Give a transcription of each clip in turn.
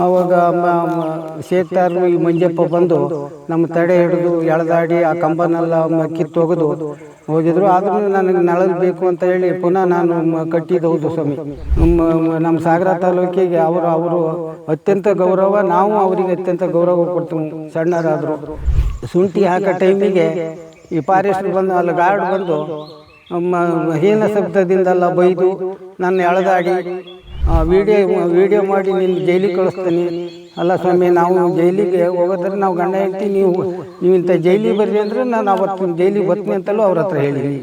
ಆವಾಗ ಶೇಕ್ತಾರು ಈ ಮಂಜಪ್ಪ ಬಂದು ನಮ್ಮ ತಡೆ ಹಿಡಿದು ಎಳೆದಾಡಿ ಆ ಕಂಬನೆಲ್ಲ ಕಿತ್ತೊಗೆದು ಹೋಗಿದ್ರು. ಆದರೂ ನನಗೆ ನಳಲು ಬೇಕು ಅಂತ ಹೇಳಿ ಪುನಃ ನಾನು ಕಟ್ಟಿದ್ದು ಹೌದು ಸ್ವಾಮಿ. ನಮ್ಮ ಸಾಗರ ತಾಲೂಕಿಗೆ ಅವರು ಅತ್ಯಂತ ಗೌರವ, ನಾವು ಅವರಿಗೆ ಅತ್ಯಂತ ಗೌರವ ಕೊಡ್ತೀವಿ ಸಣ್ಣರಾದರು. ಶುಂಠಿ ಹಾಕೋ ಟೈಮಿಗೆ ಈ ಫಾರೆಸ್ಟ್ ಬಂದು ಅಲ್ಲಿ ಗಾರ್ಡ್ ಬಂದು ಹೀನ ಶಬ್ದದಿಂದೆಲ್ಲ ಬೈದು ನನ್ನ ಎಳೆದಾಡಿ ವಿಡಿಯೋ ಮಾಡಿ ನಿನ್ನ ಜೈಲಿಗೆ ಕಳಿಸ್ತೀನಿ. ಅಲ್ಲ ಸ್ವಾಮಿ, ನಾವು ಜೈಲಿಗೆ ಹೋಗೋದ್ರೆ ನಾವು ಗಂಡ ಹೆಂಡ್ತಿ, ನೀವು ಇಂಥ ಜೈಲಿಗೆ ಬರ್ರಿ ಅಂದರೆ ನಾನು ಅವತ್ತು ಜೈಲಿಗೆ ಬರ್ತೀನಿ ಅಂತಲೂ ಅವ್ರ ಹತ್ರ ಹೇಳಿದ್ದೀನಿ.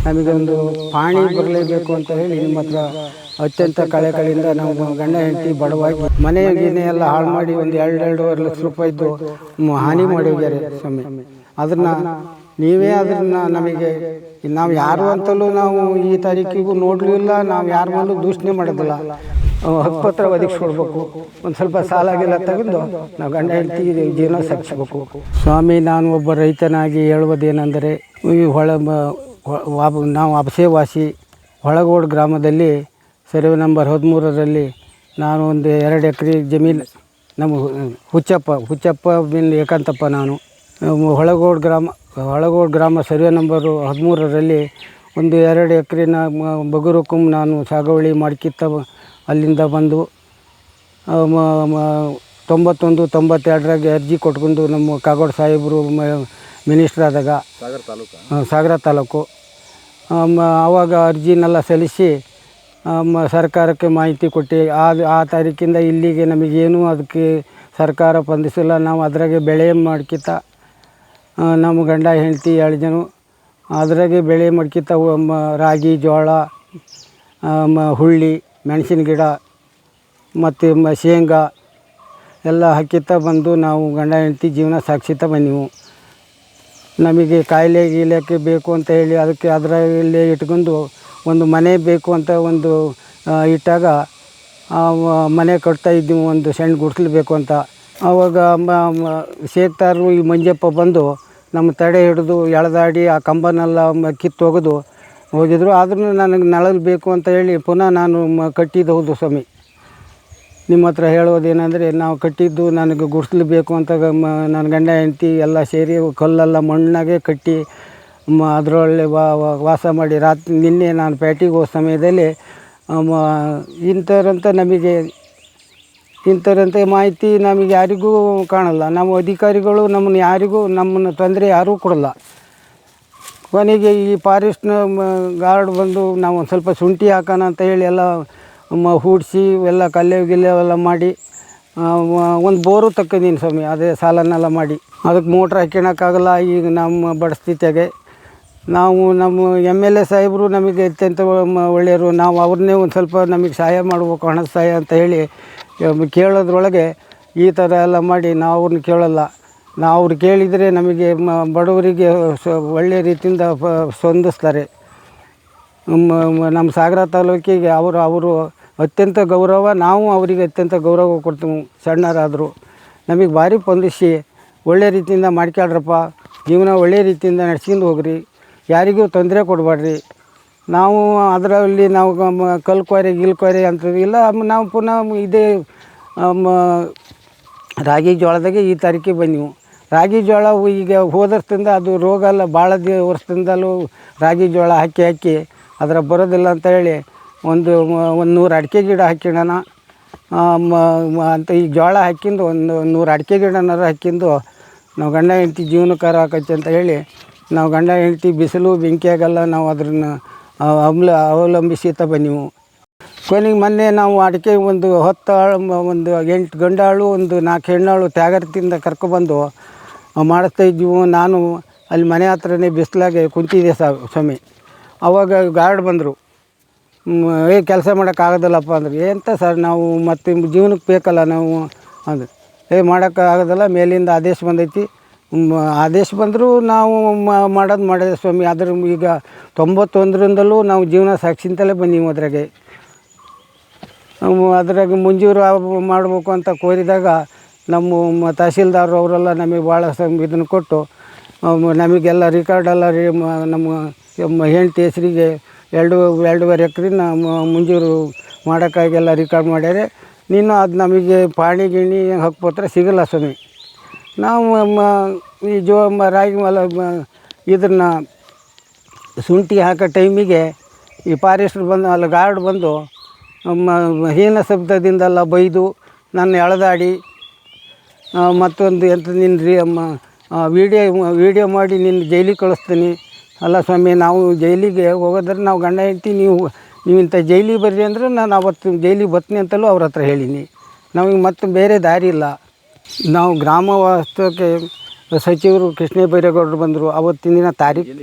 ನಮಗೆ ಒಂದು ಪಾಣಿ ಬರಲೇಬೇಕು ಅಂತ ಹೇಳಿ ನಿಮ್ಮ ಹತ್ರ ಅತ್ಯಂತ ಕಳೆಯಿಂದ ನಾವು ಗಂಡ ಹೆಂಡ್ತಿ ಬಡವಾಗಿ ಮನೆ ಗಿನೆ ಎಲ್ಲ ಹಾಳು ಮಾಡಿ ಒಂದು 2-2.5 ಲಕ್ಷ ರೂಪಾಯಿದ್ದು ಹಾನಿ ಮಾಡಿ ಹೋಗ್ಯಾರೆ ಸ್ವಾಮಿ. ಅದನ್ನು ನೀವೇ ಅದನ್ನು ನಮಗೆ, ನಾವು ಯಾರು ಅಂತಲೂ ನಾವು ಈ ತಾರೀಕಿಗೂ ನೋಡಲೂ ಇಲ್ಲ, ನಾವು ಯಾರ ಮೇಲೂ ದೂಷಣೆ ಮಾಡೋದಿಲ್ಲ. ಹಕ್ಕುಪತ್ರ ಒದಗಿಸ್ಕೊಡ್ಬೇಕು, ಒಂದು ಸ್ವಲ್ಪ ಸಾಲಾಗೆಲ್ಲ ತೆಗೆದು ನಾವು ಗಂಡ ಹೆಂಡತಿ ಜೀವನ ಸಾಗಿಸ್ಬೇಕು ಸ್ವಾಮಿ. ನಾನು ಒಬ್ಬ ರೈತನಾಗಿ ಹೇಳುವುದೇನೆಂದರೆ, ಈ ನಾವು ಅಬಸೆವಾಸಿ ಹೊಳಗೋಡು ಗ್ರಾಮದಲ್ಲಿ ಸರ್ವೆ ನಂಬರ್ 13ರಲ್ಲಿ ನಾನು ಒಂದು 2 ಎಕರೆ ಜಮೀನು, ನಮ್ಮ ಹುಚ್ಚಪ್ಪ ಬಿನ್ ಏಕಾಂತಪ್ಪ, ನಾನು ಹೊಳಗೋಡು ಗ್ರಾಮ ಸರ್ವೆ ನಂಬರ್ 13ರಲ್ಲಿ ಒಂದು 2 ಎಕರೆನ ಬಗುರುಕು ನಾನು ಸಾಗುವಳಿ ಮಾಡ್ಕಿತ್ತ ಅಲ್ಲಿಂದ ಬಂದು 91-92ರಾಗೆ ಅರ್ಜಿ ಕೊಟ್ಕೊಂಡು ನಮ್ಮ ಕಾಗೋಡು ಸಾಹೇಬರು ಮಿನಿಸ್ಟ್ರ್ ಆದಾಗ ಸಾಗರ ತಾಲೂಕು ಆವಾಗ ಅರ್ಜಿನೆಲ್ಲ ಸಲ್ಲಿಸಿ ಸರ್ಕಾರಕ್ಕೆ ಮಾಹಿತಿ ಕೊಟ್ಟು ಆ ತಾರೀಕಿಂದ ಇಲ್ಲಿಗೆ ನಮಗೇನು ಅದಕ್ಕೆ ಸರ್ಕಾರ ಸ್ಪಂದಿಸಿಲ್ಲ. ನಾವು ಅದ್ರಾಗೆ ಬೆಳೆ ಮಾಡ್ಕಿತ್ತ ನಮ್ಮ ಗಂಡ ಹೆಂಡತಿ 2 ಜನ ಅದ್ರಾಗೆ ಬೆಳೆ ಮಾಡ್ಕಿತ್ತ ರಾಗಿ, ಜೋಳ, ಹುಳ್ಳಿ, ಮೆಣಸಿನ ಗಿಡ ಮತ್ತು ಶೇಂಗಾ ಎಲ್ಲ ಹಾಕಿತ್ತ ಬಂದು ನಾವು ಗಂಡ ಹೆಂಡತಿ ಜೀವನ ಸಾಗಿಸ್ತಾ ಬಂದೆವು. ನಮಗೆ ಕಾಯಿಲೆ ಗೀಲೆಕ್ಕೆ ಬೇಕು ಅಂತ ಹೇಳಿ ಅದಕ್ಕೆ ಅದರಲ್ಲೇ ಇಟ್ಕೊಂಡು ಒಂದು ಮನೆ ಬೇಕು ಅಂತ ಒಂದು ಇಟ್ಟಾಗ ಮನೆ ಕಟ್ತಾ ಇದ್ದೀವಿ, ಒಂದು ಸಣ್ಣ ಗುಡಿಸಲು ಬೇಕು ಅಂತ. ಆವಾಗ ಶೇಕ್ತಾರು ಈ ಮಂಜಪ್ಪ ಬಂದು ನಮ್ಮ ತಡೆ ಹಿಡಿದು ಎಳೆದಾಡಿ ಆ ಕಂಬನೆಲ್ಲ ಕಿತ್ತೊಗೆದು ಹೋಗಿದ್ರು. ಆದರೂ ನನಗೆ ನಳಲು ಬೇಕು ಅಂತ ಹೇಳಿ ಪುನಃ ನಾನು ಕಟ್ಟಿದ್ದು ಹೌದು ಸ್ವಾಮಿ. ನಿಮ್ಮ ಹತ್ರ ಹೇಳೋದೇನೆಂದರೆ, ನಾವು ಕಟ್ಟಿದ್ದು ನನಗೆ ಗುಡಿಸಲು ಬೇಕು ಅಂತ ನನ್ನ ಗಂಡ ಹೆಂಡತಿ ಎಲ್ಲ ಸೇರಿ ಕಲ್ಲೆಲ್ಲ ಮಣ್ಣಾಗೆ ಕಟ್ಟಿ ಅದರೊಳ್ಳೆ ವಾಸ ಮಾಡಿ ನಿನ್ನೆ ನಾನು ಪೇಟೆಗೆ ಹೋಗೋ ಸಮಯದಲ್ಲಿ ಇಂಥರಂಥ ಮಾಹಿತಿ ನಮಗೆ ಯಾರಿಗೂ ಕಾಣಲ್ಲ. ನಮ್ಮ ಅಧಿಕಾರಿಗಳು ನಮ್ಮನ್ನು ತೊಂದರೆ ಯಾರೂ ಕೊಡಲ್ಲ. ಕೊನೆಗೆ ಈ ಫಾರೆಸ್ಟ್ನ ಗಾರ್ಡ್ ಬಂದು ನಾವು ಒಂದು ಸ್ವಲ್ಪ ಶುಂಠಿ ಹಾಕೋಣ ಅಂತ ಹೇಳಿ ಎಲ್ಲ ಹೂಡಿಸಿ ಎಲ್ಲ ಕಲ್ಲೆಲ್ಲ ಮಾಡಿ ಒಂದು ಬೋರು ತಕ್ಕೊಂಡಿನಿ ಸ್ವಾಮಿ. ಅದೇ ಸಾಲನ್ನೆಲ್ಲ ಮಾಡಿ ಅದಕ್ಕೆ ಮೋಟ್ರ್ ಹಾಕ್ಯಣಕ್ಕಾಗಲ್ಲ ಈಗ ನಮ್ಮ ಬಡಸ್ಥಿತಿಯಾಗೆ. ನಾವು ನಮ್ಮ MLA ಸಾಹೇಬರು ನಮಗೆ ಅತ್ಯಂತ ಒಳ್ಳೆಯವರು. ನಾವು ಅವ್ರನ್ನೇ ಒಂದು ಸ್ವಲ್ಪ ನಮಗೆ ಸಹಾಯ ಮಾಡಬೇಕು, ಹಣದ ಸಹಾಯ ಅಂತ ಹೇಳಿ ಕೇಳೋದ್ರೊಳಗೆ ಈ ಥರ ಎಲ್ಲ ಮಾಡಿ ನಾವು ಅವ್ರನ್ನ ಕೇಳಲ್ಲ. ನಾವು ಅವ್ರು ಕೇಳಿದರೆ ನಮಗೆ ಬಡವರಿಗೆ ಒಳ್ಳೆಯ ರೀತಿಯಿಂದ ಸ್ಪಂದಿಸ್ತಾರೆ. ನಮ್ಮ ಸಾಗರ ತಾಲೂಕಿಗೆ ಅವರು ಅತ್ಯಂತ ಗೌರವ, ನಾವು ಅವರಿಗೆ ಅತ್ಯಂತ ಗೌರವ ಕೊಡ್ತೀವಿ ಸಣ್ಣರಾದರು. ನಮಗೆ ಭಾರಿ ಸ್ಪಂದಿಸಿ ಒಳ್ಳೆ ರೀತಿಯಿಂದ ಮಾಡ್ಕೊಳ್ರಪ್ಪ, ಜೀವನ ಒಳ್ಳೆಯ ರೀತಿಯಿಂದ ನಡ್ಸ್ಕೊಂಡು ಹೋಗ್ರಿ, ಯಾರಿಗೂ ತೊಂದರೆ ಕೊಡಬೇಡ್ರಿ. ನಾವು ಅದರಲ್ಲಿ ನಾವು ಗಿಲ್ಕೋರೆ ಅಂತಿಲ್ಲ. ನಾವು ಪುನಃ ಇದೇ ರಾಗಿ ಜೋಳದಾಗೆ ಈ ತಾರೀಕಿಗೆ ಬಂದೆವು. ರಾಗಿ ಜೋಳ ಈಗ ಹೋದರ್ತಿಂದ ಅದು ರೋಗ ಎಲ್ಲ ಭಾಳ ವರ್ಷದಿಂದಲೂ ರಾಗಿ ಜೋಳ ಹಾಕಿ ಅದರ ಬರೋದಿಲ್ಲ ಅಂತ ಹೇಳಿ ಒಂದು 100 ಅಡಿಕೆ ಗಿಡ ಹಾಕಿಡೋಣ ಅಂತ ಈ ಜೋಳ ಹಾಕಿಂದು ಒಂದು 100 ಅಡಿಕೆ ಗಿಡನಾರು ಹಾಕಿಂದು ನಾವು ಗಂಡ ಹೆಂಡತಿ ಜೀವನಕಾರ ಹಾಕತ್ತೆ ಅಂತ ಹೇಳಿ ನಾವು ಗಂಡ ಹೆಂಡತಿ ಬಿಸಿಲು ಬೆಂಕಿಯಾಗೆಲ್ಲ ನಾವು ಅದನ್ನು ಅವಲಂಬಿಸಿತ ಬಂದೆವು. ಕೊನೆಗೆ ಮೊನ್ನೆ ನಾವು ಅಡಿಕೆ ಒಂದು 10 ಆಳು, ಒಂದು 8 ಗಂಡಾಳು, ಒಂದು 4 ಹೆಣ್ಣಾಳು ತ್ಯಾಗರದಿಂದ ಕರ್ಕೊಬಂದು ಮಾಡಿಸ್ತಾ ಇದ್ದೀವಿ. ನಾನು ಅಲ್ಲಿ ಮನೆ ಹತ್ರನೇ ಬಿಸಿಲಾಗೆ ಕುಂತಿದ್ದೆ ಸ್ವಾಮಿ. ಆವಾಗ ಗಾರ್ಡ್ ಬಂದರು. ಕೆಲಸ ಮಾಡೋಕ್ಕಾಗೋದಿಲ್ಲಪ್ಪ ಅಂದ್ರೆ, ಎಂತ ಸರ್ ನಾವು ಮತ್ತು ಜೀವನಕ್ಕೆ ಬೇಕಲ್ಲ ನಾವು ಅಂದ್ರೆ, ಮಾಡೋಕ್ಕಾಗೋದಿಲ್ಲ, ಮೇಲಿಂದ ಆದೇಶ ಬಂದೈತಿ. ಆದೇಶ ಬಂದರೂ ನಾವು ಮಾಡಿದೆ ಸ್ವಾಮಿ. ಅದ್ರ ಈಗ 91ರಿಂದಲೂ ನಾವು ಜೀವನ ಸಾಕ್ಷಿಂತಲೇ ಬಂದೀವಿ. ಅದ್ರಾಗ ಮಂಜೂರು ಮಾಡಬೇಕು ಅಂತ ಕೋರಿದಾಗ ನಮ್ಮ ತಹಸೀಲ್ದಾರ್ ಅವರೆಲ್ಲ ನಮಗೆ ಭಾಳ ಇದನ್ನು ಕೊಟ್ಟು ನಮಗೆಲ್ಲ ರಿಕಾರ್ಡೆಲ್ಲ ನಮ್ಮ ಹೆಂಡತಿ ಹೆಸರಿಗೆ 2.5 ಎಕರೆನ ಮಂಜೂರು ಮಾಡೋಕ್ಕಾಗೆಲ್ಲ ರಿಕಾರ್ಡ್ ಮಾಡ್ಯಾರೆ. ನೀನು ಅದು ನಮಗೆ ಪಾಣಿ ಗಿಣಿ ಹಕ್ಕುಪತ್ರ ಸಿಗಲ್ಲ ಸ್ವಾಮಿ. ನಾವು ಈ ರಾಗಿ ಇದನ್ನು ಶುಂಠಿ ಹಾಕೋ ಟೈಮಿಗೆ ಈ ಫಾರೆಸ್ಟ್ರು ಬಂದು ಅಲ್ಲಿ ಗಾರ್ಡ್ ಬಂದು ಹೀನ ಶಬ್ದದಿಂದೆಲ್ಲ ಬೈದು ನನ್ನ ಎಳೆದಾಡಿ ಮತ್ತೊಂದು ಎಂತ ನಿನ್ನ ವೀಡಿಯೋ ಮಾಡಿ ನಿನ್ನ ಜೈಲಿಗೆ ಕಳಿಸ್ತೀನಿ. ಅಲ್ಲ ಸ್ವಾಮಿ, ನಾವು ಜೈಲಿಗೆ ಹೋಗೋದ್ರೆ ನಾವು ಗಂಡ ಹೆಂಡ್ತಿ ನೀವು ಇಂಥ ಜೈಲಿಗೆ ಬರ್ರಿ ಅಂದರೆ ನಾನು ಅವತ್ತು ಜೈಲಿಗೆ ಬರ್ತೀನಿ ಅಂತಲೂ ಅವ್ರ ಹತ್ರ ಹೇಳೀನಿ. ನಮಗೆ ಮತ್ತೆ ಬೇರೆ ದಾರಿ ಇಲ್ಲ. ನಾವು ಗ್ರಾಮ ವಾಸ್ತವಕ್ಕೆ ಸಚಿವರು ಕೃಷ್ಣ ಬೈರೇಗೌಡರು ಬಂದರು. ಅವತ್ತಿನ ದಿನ ತಾರೀಕು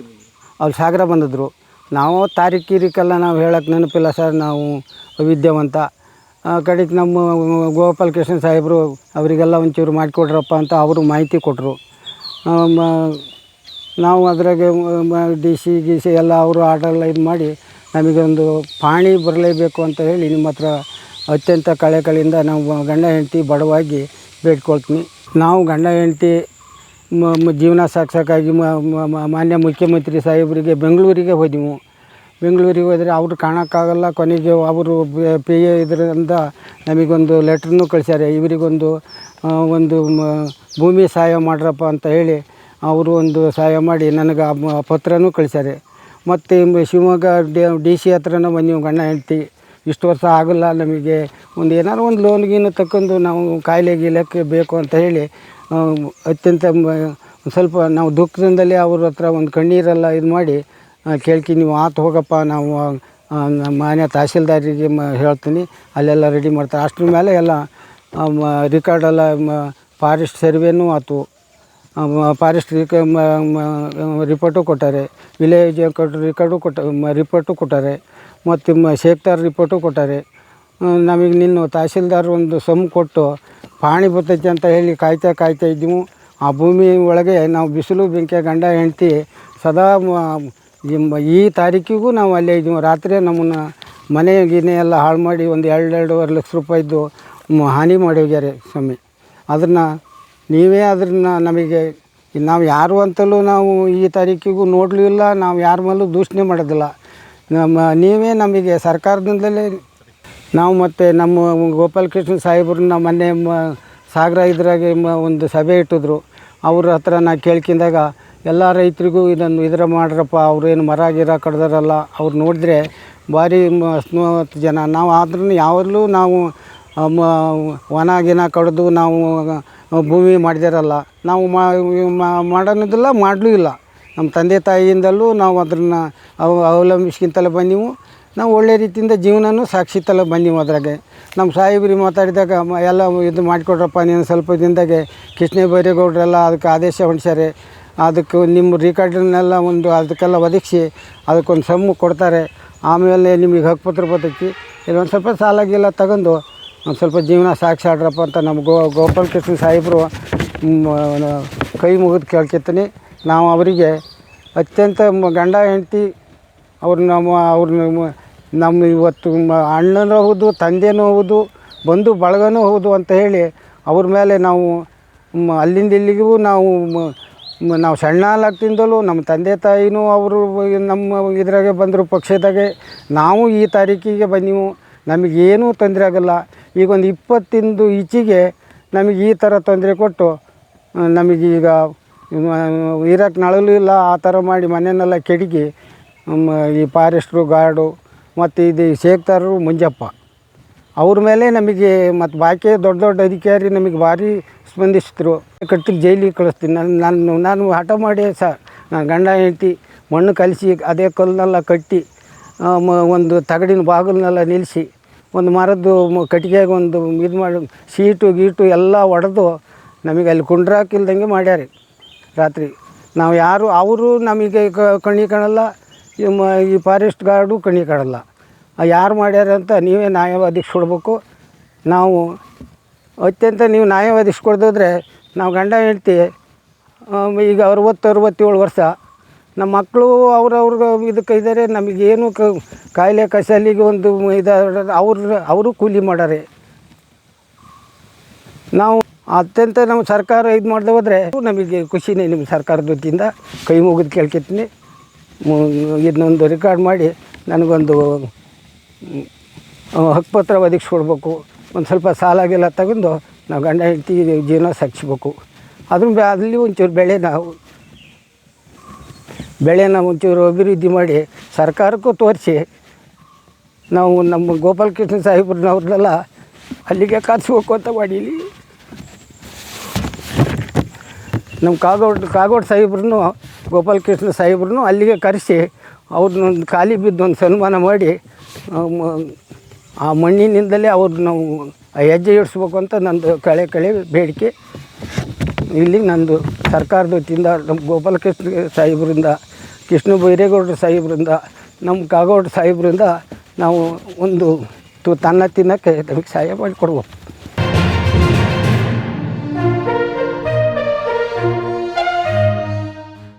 ಅವ್ರು ಸಾಗರ ಬಂದಿದ್ರು. ನಾವು ತಾರೀಕಿರಿಕೆಲ್ಲ ನಾವು ಹೇಳೋಕ್ಕೆ ನೆನಪಿಲ್ಲ ಸರ್, ನಾವು ವಿದ್ಯಾವಂತ. ಕಡೆಗೆ ನಮ್ಮ ಗೋಪಾಲ್ ಕೃಷ್ಣ ಸಾಹೇಬರು ಅವರಿಗೆಲ್ಲ ಒಂಚೂರು ಮಾಡಿಕೊಡ್ರಪ್ಪ ಅಂತ ಅವರು ಮಾಹಿತಿ ಕೊಟ್ಟರು. ನಾವು ಅದ್ರಾಗೆ ಡಿ ಸಿ ಗೀಸಿ ಎಲ್ಲ ಅವರು ಆರ್ಡರೆಲ್ಲ ಇದು ಮಾಡಿ ನಮಗೊಂದು ಪಾಣಿ ಬರಲೇಬೇಕು ಅಂತ ಹೇಳಿ ನಿಮ್ಮ ಹತ್ರ ಅತ್ಯಂತ ಕಳೆಕಳಿಯಿಂದ ನಾವು ಗಂಡ ಹೆಂಡ್ತಿ ಬಡವಾಗಿ ಬೇಡ್ಕೊಳ್ತೀನಿ. ನಾವು ಗಂಡ ಹೆಂಡ್ತಿ ಜೀವನ ಸಾಗಿಸೋಕ್ಕಾಗಿ ಮಾನ್ಯ ಮುಖ್ಯಮಂತ್ರಿ ಸಾಹೇಬರಿಗೆ ಬೆಂಗಳೂರಿಗೆ ಹೋದೆವು. ಬೆಂಗಳೂರಿಗೆ ಹೋದರೆ ಅವರು ಕಾಣೋಕ್ಕಾಗಲ್ಲ. ಕೊನೆಗೆ ಅವರು ಪಿ ಎ ಇದರಿಂದ ನಮಗೊಂದು ಲೆಟ್ರನ್ನೂ ಕಳಿಸ್ಯಾರೆ. ಇವರಿಗೊಂದು ಭೂಮಿ ಸಹಾಯ ಮಾಡ್ರಪ್ಪ ಅಂತ ಹೇಳಿ ಅವರು ಒಂದು ಸಹಾಯ ಮಾಡಿ ನನಗೆ ಆ ಪತ್ರನೂ ಕಳಿಸ್ಯಾರೆ. ಮತ್ತು ಶಿವಮೊಗ್ಗ ಡಿ ಸಿ ಹತ್ರನೂ ಬಂದೀವಿ ಗಂಡ ಹೆಂಡ್ತಿ. ಇಷ್ಟು ವರ್ಷ ಆಗೋಲ್ಲ ನಮಗೆ, ಏನಾದ್ರು ಒಂದು ಲೋನ್ ಗೀನು ತಗೊಂಡು ನಾವು ಕಾಯಿಲೆ ಗೀಲಕ್ಕೆ ಬೇಕು ಅಂತ ಹೇಳಿ ಅತ್ಯಂತ ಸ್ವಲ್ಪ ನಾವು ದುಃಖದಿಂದಲೇ ಅವ್ರ ಹತ್ರ ಒಂದು ಕಣ್ಣೀರೆಲ್ಲ ಇದು ಮಾಡಿ ಕೇಳ್ಕಿ ನೀವು ಆತು ಹೋಗಪ್ಪ, ನಾವು ಮಾನ್ಯ ತಹಸೀಲ್ದಾರಿಗೆ ಹೇಳ್ತೀನಿ, ಅಲ್ಲೆಲ್ಲ ರೆಡಿ ಮಾಡ್ತಾರೆ. ಅಷ್ಟ್ರ ಮೇಲೆ ಎಲ್ಲ ರಿಕಾರ್ಡೆಲ್ಲ ಫಾರೆಸ್ಟ್ ಸರ್ವೇನೂ ಆಯ್ತು. ಫಾರೆಸ್ಟ್ ರಿಪೋರ್ಟು ಕೊಟ್ಟಾರೆ, ವಿಲೇಜ್ ರಿಪೋರ್ಟು ಕೊಟ್ಟಾರೆ, ಮತ್ತು ಶೇಕ್ದಾರ್ ರಿಪೋರ್ಟು ಕೊಟ್ಟಾರೆ. ನಮಗೆ ನಿನ್ನ ತಹಸೀಲ್ದಾರ್ ಒಂದು ಸಮ್ ಕೊಟ್ಟು ಪಾಣಿ ಬರ್ತೈತೆ ಅಂತ ಹೇಳಿ ಕಾಯ್ತಾ ಇದ್ದೀವಿ. ಆ ಭೂಮಿ ಒಳಗೆ ನಾವು ಬಿಸಿಲು ಬೆಂಕಿ ಗಂಡ ಹೆಂಡ್ತಿ ಸದಾ ಈ ತಾರೀಕಿಗೂ ನಾವು ಅಲ್ಲೇ ಇದ್ದೀವಿ. ರಾತ್ರಿ ನಮ್ಮನ್ನು ಮನೆ ಗಿನೆ ಎಲ್ಲ ಹಾಳು ಮಾಡಿ ಒಂದು 2-2.5 ಲಕ್ಷ ರೂಪಾಯಿದ್ದು ಹಾನಿ ಮಾಡಿ ಹೋಗ್ಯಾರೆ ಸ್ವಾಮಿ. ಅದನ್ನು ನೀವೇ ನಮಗೆ ನಾವು ಯಾರು ಅಂತಲೂ ನಾವು ಈ ತಾರೀಕಿಗೂ ನೋಡಲಿಲ್ಲ. ನಾವು ಯಾರ ಮೇಲೂ ದೂಷಣೆ ಮಾಡೋದಿಲ್ಲ. ನೀವೇ ನಮಗೆ ಸರ್ಕಾರದಿಂದಲೇ ನಾವು ಮತ್ತು ನಮ್ಮ ಗೋಪಾಲ್ ಕೃಷ್ಣ ಸಾಹೇಬ್ರನ್ನ ಮೊನ್ನೆ ಸಾಗರ ಇದ್ರಾಗೆ ಒಂದು ಸಭೆ ಇಟ್ಟಿದ್ರು. ಅವ್ರ ಹತ್ರ ನಾ ಕೇಳ್ಕೊಂಡಾಗ ಎಲ್ಲ ರೈತರಿಗೂ ಇದರ ಮಾಡ್ರಪ್ಪ, ಅವ್ರೇನು ಮರ ಗಿರ ಕಡ್ದಾರಲ್ಲ, ಅವ್ರು ನೋಡಿದ್ರೆ ಭಾರಿ ಸ್ಮೂತ್ ಜನ. ನಾವು ಆದ್ರೂ ಯಾವಾಗಲೂ ನಾವು ವನ ಗಿನ ಕಡ್ದು ನಾವು ಭೂಮಿ ಮಾಡಿದಾರಲ್ಲ, ನಾವು ಮಾಡೋದಿಲ್ಲ, ಮಾಡಲೂ ಇಲ್ಲ. ನಮ್ಮ ತಂದೆ ತಾಯಿಯಿಂದಲೂ ನಾವು ಅದನ್ನು ಅವಲಂಬಿಸ್ಕೊಂತಲೇ ಬಂದೀವು. ನಾವು ಒಳ್ಳೆ ರೀತಿಯಿಂದ ಜೀವನನೂ ಸಾಗಿಸ್ತಲೇ ಬಂದೀವಿ. ಅದ್ರಾಗೆ ನಮ್ಮ ಸಾಹೇಬ್ರಿಗೆ ಮಾತಾಡಿದಾಗ ಎಲ್ಲ ಇದು ಮಾಡಿಕೊಡ್ರಪ್ಪ, ನೀನು ಸ್ವಲ್ಪ ದಿನದಾಗೆ ಕೃಷ್ಣ ಬೈರೇಗೌಡರೆಲ್ಲ ಅದಕ್ಕೆ ಆದೇಶ ಹೊಂದಿಸ್ಯಾರೆ. ಅದಕ್ಕೆ ನಿಮ್ಮ ರಿಕಾರ್ಡನ್ನೆಲ್ಲ ಅದಕ್ಕೆಲ್ಲ ಒದಗಿಸಿ ಅದಕ್ಕೊಂದು ಸಮ್ಮು ಕೊಡ್ತಾರೆ. ಆಮೇಲೆ ನಿಮಗೆ ಹಕ್ಕುಪತ್ರ ಬರ್ತೈತಿ. ಇದೊಂದು ಸ್ವಲ್ಪ ಸಾಲ ಗೀಲ ತಗೊಂಡು ಒಂದು ಸ್ವಲ್ಪ ಜೀವನ ಸಾಗಿಸಾಡ್ರಪ್ಪ ಅಂತ ನಮ್ಮ ಗೋಪಾಲ್ ಕೃಷ್ಣ ಸಾಹೇಬರು ಕೈ ಮುಗಿದು ಕೇಳ್ಕೊತೀನಿ. ನಾವು ಅವರಿಗೆ ಅತ್ಯಂತ ಗಂಡ ಹೆಂಡ್ತಿ ನಮ್ಮ ಇವತ್ತು ಅಣ್ಣನೂ ಹೌದು, ತಂದೆನೂ ಹೌದು, ಬಂಧು ಬಳಗನೂ ಹೌದು ಅಂತ ಹೇಳಿ ಅವ್ರ ಮೇಲೆ ನಾವು ಅಲ್ಲಿಂದ ಇಲ್ಲಿಗೂ ನಾವು ಸಣ್ಣಲಾಗ್ತಿಂದಲೂ ನಮ್ಮ ತಂದೆ ತಾಯಿನೂ ಅವರು ನಮ್ಮ ಇದ್ರಾಗೆ ಬಂದರು ಪಕ್ಷದಾಗೆ. ನಾವು ಈ ತಾರೀಕಿಗೆ ಬಂದೀವು, ನಮಗೇನೂ ತೊಂದರೆ ಆಗೋಲ್ಲ. ಈಗ ಒಂದು 20 ಈಚೆಗೆ ನಮಗೆ ಈ ಥರ ತೊಂದರೆ ಕೊಟ್ಟು ನಮಗೀಗ ಇರೋಕ್ಕೆ ನಳಲು ಇಲ್ಲ. ಆ ಥರ ಮಾಡಿ ಮನೆಯನ್ನೆಲ್ಲ ಕೆಡಗಿ ಈ ಫಾರೆಸ್ಟ್ರು ಗಾರ್ಡು ಮತ್ತು ಇದು ಶೇಕ್ದಾರರು ಮಂಜಪ್ಪ ಅವ್ರ ಮೇಲೆ ನಮಗೆ ಮತ್ತು ಬಾಕಿ ದೊಡ್ಡ ಅಧಿಕಾರಿ ನಮಗೆ ಭಾರಿ ಸ್ಪಂದಿಸಿದ್ರು. ಕಟ್ಟಿಗೆ ಜೈಲಿಗೆ ಕಳಿಸ್ತೀನಿ. ನಾನು ಹಠ ಮಾಡಿ ನಾನು ಗಂಡ ಹೆಂಡ್ತಿ ಮಣ್ಣು ಕಲಿಸಿ ಅದೇ ಕಲ್ಲನ್ನೆಲ್ಲ ಕಟ್ಟಿ ಒಂದು ತಗಡಿನ ಬಾಗಿಲನ್ನೆಲ್ಲ ನಿಲ್ಲಿಸಿ ಒಂದು ಮರದ್ದು ಕಟ್ಟಿಗೆಗೆ ಒಂದು ಇದು ಮಾಡಿ ಸೀಟು ಗೀಟು ಎಲ್ಲ ಒಡೆದು ನಮಗೆ ಅಲ್ಲಿ ಕುಂಡ್ರಾಕಿಲ್ದಂಗೆ ಮಾಡ್ಯಾರೆ ರಾತ್ರಿ. ನಾವು ಯಾರು ಅವರು ನಮಗೆ ಕಣ್ಣಿ ಕಾಣಲ್ಲ, ಈ ಫಾರೆಸ್ಟ್ ಗಾರ್ಡು ಕಣ್ಣಿ ಕಾಣಲ್ಲ. ಯಾರು ಮಾಡ್ಯಾರ ಅಂತ ನೀವೇ ನ್ಯಾಯ ಒದಗಿಸ್ಕೊಡ್ಬೇಕು. ನಾವು ಅತ್ಯಂತ ನೀವು ನ್ಯಾಯ ಒದಗಿಸ್ಕೊಡ್ದಿದ್ರೆ ನಾವು ಗಂಡ ಹೆಂಡ್ತಿ ಈಗ 60-67 ವರ್ಷ, ನಮ್ಮ ಮಕ್ಕಳು ಅವ್ರವ್ರಿಗೆ ಇದಕ್ಕೆ ಇದ್ದಾರೆ. ನಮಗೇನು ಕಾಯಿಲೆ ಕಸಾಲಿಗೆ ಒಂದು ಅವರು ಕೂಲಿ ಮಾಡಾರೆ. ನಾವು ಅತ್ಯಂತ ನಮ್ಮ ಸರ್ಕಾರ ಇದು ಮಾಡದೆ ಹೋದರೆ ನಮಗೆ ಖುಷಿನೇ. ನಿಮ್ಮ ಸರ್ಕಾರದ ವತಿಯಿಂದ ಕೈ ಮುಗಿದು ಕೇಳ್ಕೊತೀನಿ. ಇದನ್ನೊಂದು ರೆಕಾರ್ಡ್ ಮಾಡಿ ನನಗೊಂದು ಹಕ್ಕುಪತ್ರ ಒದಗಿಸ್ಕೊಡ್ಬೇಕು. ಒಂದು ಸ್ವಲ್ಪ ಸಾಲಾಗೆಲ್ಲ ತಗೊಂಡು ನಾವು ಗಂಡ ಹೆಂಡತಿ ಜೀವನ ಸಾಗಿಸ್ಬೇಕು. ಅಲ್ಲಿ ಒಂಚೂರು ಬೆಳೆನ ಒಂಚೂರು ಅಭಿವೃದ್ಧಿ ಮಾಡಿ ಸರ್ಕಾರಕ್ಕೂ ತೋರಿಸಿ ನಾವು ನಮ್ಮ ಗೋಪಾಲಕೃಷ್ಣ ಸಾಹೇಬ್ರನ್ನವ್ರನ್ನೆಲ್ಲ ಅಲ್ಲಿಗೆ ಕರೆಸ್ಬೇಕು ಅಂತ ಮಾಡೀನಿ. ನಮ್ಮ ಕಾಗೋಡು ಸಾಹೇಬ್ರನ್ನು ಗೋಪಾಲಕೃಷ್ಣ ಸಾಹೇಬ್ರನ್ನು ಅಲ್ಲಿಗೆ ಕರೆಸಿ ಅವ್ರನ್ನೊಂದು ಖಾಲಿ ಬಿದ್ದು ಒಂದು ಸನ್ಮಾನ ಮಾಡಿ ಆ ಮಣ್ಣಿನಿಂದಲೇ ಅವ್ರು ನಾವು ಹೆಜ್ಜೆ ಇಡಿಸ್ಬೇಕು ಅಂತ ನಂದು ಕಳೆ ಬೇಡಿಕೆ. ಇಲ್ಲಿ ನಂದು ಸರ್ಕಾರದ ವತಿಯಿಂದ ನಮ್ಮ ಗೋಪಾಲಕೃಷ್ಣ ಸಾಹೇಬ್ರಿಂದ, ಕೃಷ್ಣ ಬೈರೇಗೌಡರ ಸಾಹೇಬ್ರಿಂದ, ನಮ್ಮ ಕಾಗೋಡು ಸಾಹೇಬ್ರಿಂದ ನಾವು ಒಂದು ತನ್ನ ತಿನ್ನೋಕ್ಕೆ ನಮಗೆ ಸಹಾಯ ಮಾಡಿಕೊಡ್ಬೇಕು.